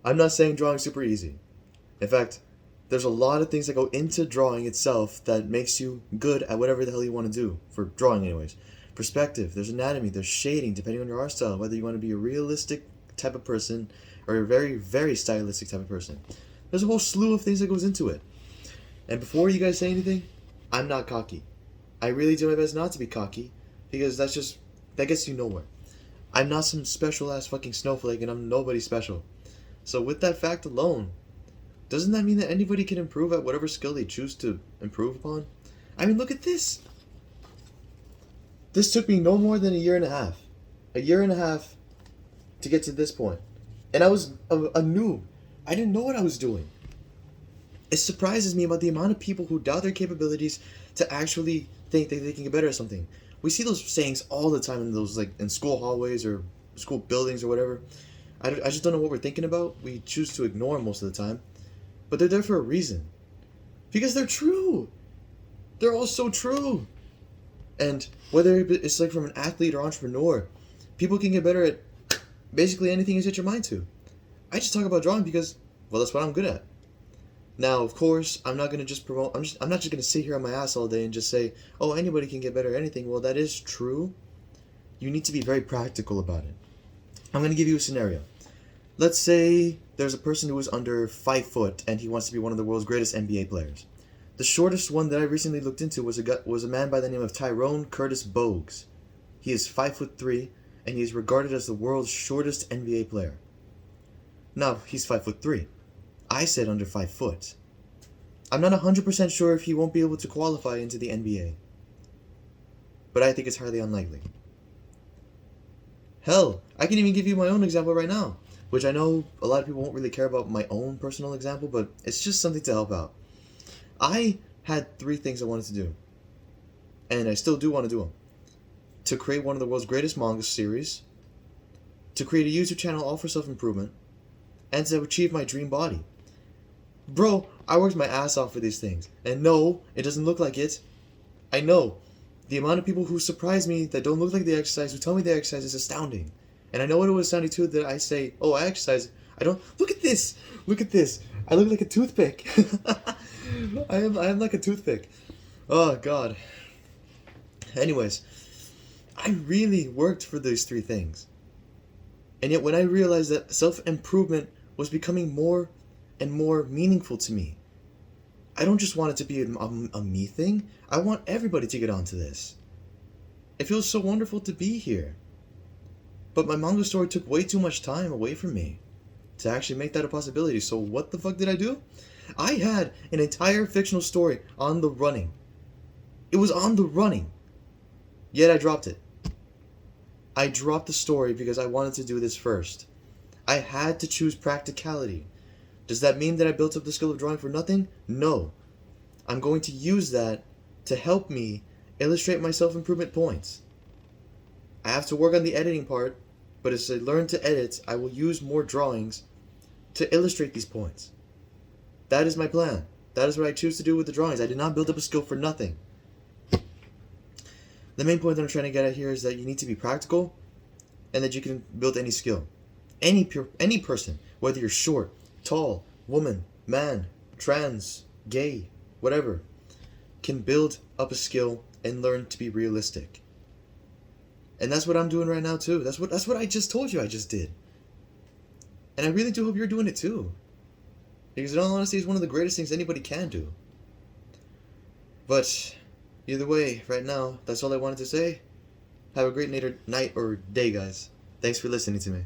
I'm not saying drawing's super easy. In fact, there's a lot of things that go into drawing itself that makes you good at whatever the hell you want to do, for drawing anyways. Perspective, there's anatomy, there's shading, depending on your art style, whether you want to be a realistic type of person or a very, very stylistic type of person. There's a whole slew of things that goes into it. And before you guys say anything, I'm not cocky. I really do my best not to be cocky, because that gets you nowhere. I'm not some special ass fucking snowflake and I'm nobody special. So with that fact alone, doesn't that mean that anybody can improve at whatever skill they choose to improve upon? I mean, look at this. This took me no more than a year and a half. A year and a half to get to this point. And I was a noob. I didn't know what I was doing. It surprises me about the amount of people who doubt their capabilities to actually think that they can get better at something. We see those sayings all the time in those, like, in school hallways or school buildings or whatever. I just don't know what we're thinking about. We choose to ignore them most of the time. But they're there for a reason. Because they're true. They're all so true. And whether it's like from an athlete or entrepreneur, people can get better at basically anything you set your mind to. I just talk about drawing because, well, that's what I'm good at. Now, of course, I'm not gonna just promote. I'm not just gonna sit here on my ass all day and just say, "Oh, anybody can get better at anything." Well, that is true. You need to be very practical about it. I'm gonna give you a scenario. Let's say there's a person who is under 5 foot and he wants to be one of the world's greatest NBA players. The shortest one that I recently looked into was a man by the name of Tyrone Curtis Bogues. He is 5'3" and he is regarded as the world's shortest NBA player. Now, he's 5'3". I said under 5 foot. I'm not 100% sure if he won't be able to qualify into the NBA, but I think it's highly unlikely. Hell, I can even give you my own example right now, which I know a lot of people won't really care about my own personal example, but it's just something to help out. I had 3 things I wanted to do, and I still do want to do them. To create one of the world's greatest manga series, to create a YouTube channel all for self-improvement, and to achieve my dream body. Bro, I worked my ass off for these things, and no, it doesn't look like it. I know. The amount of people who surprise me that don't look like they exercise, who tell me they exercise, is astounding. And I know it was astounding too that I say, "Oh, I exercise." I don't. Look at this. Look at this. I look like a toothpick. I am like a toothpick. Oh God. Anyways, I really worked for these 3 things. And yet when I realized that self-improvement was becoming more and more meaningful to me, I don't just want it to be a me thing. I want everybody to get onto this. It feels so wonderful to be here. But my manga story took way too much time away from me to actually make that a possibility. So what the fuck did I do? I had an entire fictional story on the running. It was on the running. Yet I dropped it. I dropped the story because I wanted to do this first. I had to choose practicality. Does that mean that I built up the skill of drawing for nothing? No. I'm going to use that to help me illustrate my self-improvement points. I have to work on the editing part, but as I learn to edit, I will use more drawings to illustrate these points. That is my plan. That is what I choose to do with the drawings. I did not build up a skill for nothing. The main point that I'm trying to get at here is that you need to be practical and that you can build any skill. Any person, whether you're short, tall, woman, man, trans, gay, whatever, can build up a skill and learn to be realistic. And that's what I'm doing right now too. That's what I just told you I just did. And I really do hope you're doing it too. Because in all honesty, it's one of the greatest things anybody can do. But either way, right now, that's all I wanted to say. Have a great night or day, guys. Thanks for listening to me.